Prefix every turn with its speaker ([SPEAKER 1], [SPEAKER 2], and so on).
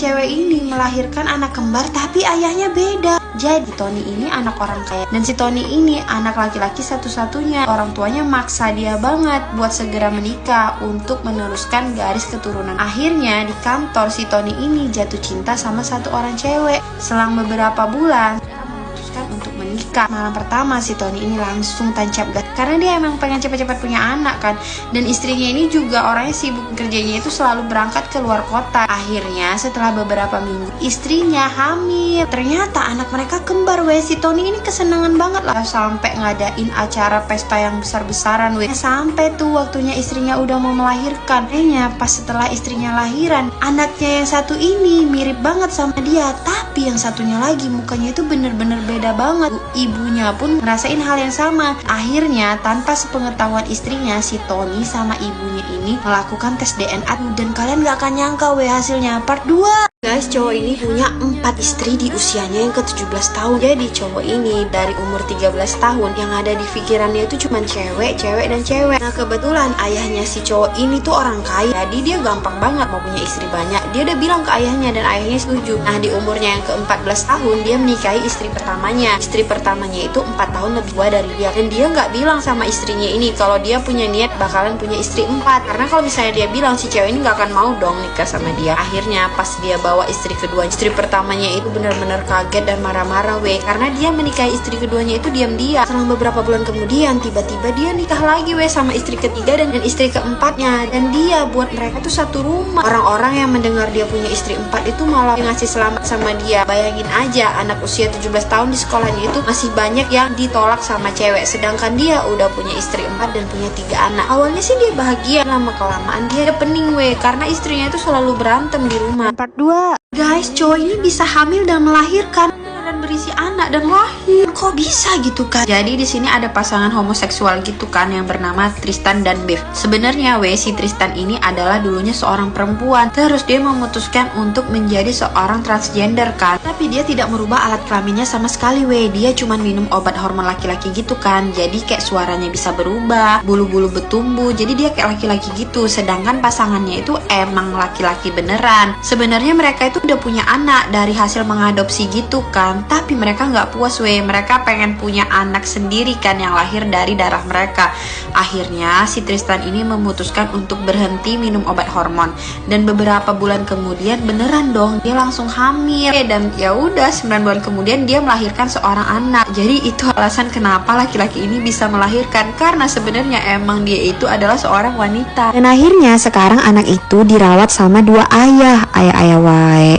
[SPEAKER 1] cewek ini melahirkan anak kembar tapi ayahnya beda. Jadi Tony ini anak orang kaya dan si Tony ini anak laki-laki satu-satunya. Orang tuanya maksa dia banget buat segera menikah untuk meneruskan garis keturunan. Akhirnya di kantor si Tony ini jatuh cinta sama satu orang cewek. Selang beberapa bulan untuk menikah. Malam pertama si Tony ini langsung tancap gas karena dia emang pengen cepat-cepat punya anak kan. Dan istrinya ini juga orangnya sibuk kerjanya itu selalu berangkat ke luar kota. Akhirnya setelah beberapa minggu istrinya hamil. Ternyata anak mereka kembar weh. Si Tony ini kesenangan banget lah sampai ngadain acara pesta yang besar-besaran weh. Sampai tuh waktunya istrinya udah mau melahirkan. Kayaknya pas setelah istrinya lahiran, anaknya yang satu ini mirip banget sama dia, tapi yang satunya lagi mukanya itu bener-bener beda banget. Ibunya pun ngerasain hal yang sama. Akhirnya tanpa sepengetahuan istrinya, si Tony sama ibunya ini melakukan tes DNA dan kalian gak akan nyangka weh hasilnya. Part 2. Guys, cowok ini punya 4 istri di usianya yang ke-17 tahun. Jadi cowok ini dari umur 13 tahun yang ada di pikirannya itu cuma cewek, cewek, dan cewek. Nah kebetulan ayahnya si cowok ini tuh orang kaya. Jadi dia gampang banget mau punya istri banyak. Dia udah bilang ke ayahnya dan ayahnya setuju. Nah di umurnya yang ke-14 tahun dia menikahi istri pertamanya. Istri pertamanya itu 4 tahun lebih tua dari dia. Dan dia gak bilang sama istrinya ini kalau dia punya niat bakalan punya istri 4. Karena kalau misalnya dia bilang, si cewek ini gak akan mau dong nikah sama dia. Akhirnya pas dia bawa istri kedua, istri pertamanya itu benar-benar kaget dan marah-marah weh, karena dia menikahi istri keduanya itu diam-diam. Selang beberapa bulan kemudian tiba-tiba dia nikah lagi weh sama istri ketiga dan istri keempatnya. Dan dia buat mereka tuh satu rumah. Orang-orang yang mendengar dia punya istri 4 itu malah ngasih selamat sama dia. Bayangin aja, anak usia 17 tahun di sekolahnya itu masih banyak yang ditolak sama cewek, sedangkan dia udah punya istri 4 dan punya 3 anak. Awalnya sih dia bahagia, lama kelamaan dia pening weh, karena istrinya itu selalu berantem di rumah. Part 2. Guys, cowok ini bisa hamil dan melahirkan dan berisi anak dan lahir. Kok bisa gitu kan? Jadi di sini ada pasangan homoseksual gitu kan yang bernama Tristan dan Bev. Sebenarnya si Tristan ini adalah dulunya seorang perempuan. Terus dia memutuskan untuk menjadi seorang transgender kan. Tapi dia tidak merubah alat kelaminnya sama sekali Dia cuma minum obat hormon laki-laki gitu kan. Jadi kayak suaranya bisa berubah, bulu-bulu bertumbuh. Jadi dia kayak laki-laki gitu. Sedangkan pasangannya itu emang laki-laki beneran. Sebenarnya mereka itu udah punya anak dari hasil mengadopsi gitu kan. Tapi mereka nggak puas mereka pengen punya anak sendiri kan yang lahir dari darah mereka. Akhirnya si Tristan ini memutuskan untuk berhenti minum obat hormon. Dan beberapa bulan kemudian beneran dong dia langsung hamil. Dan ya udah 9 bulan kemudian dia melahirkan seorang anak. Jadi itu alasan kenapa laki-laki ini bisa melahirkan, karena sebenarnya emang dia itu adalah seorang wanita. Dan akhirnya sekarang anak itu dirawat sama 2 ayah wae.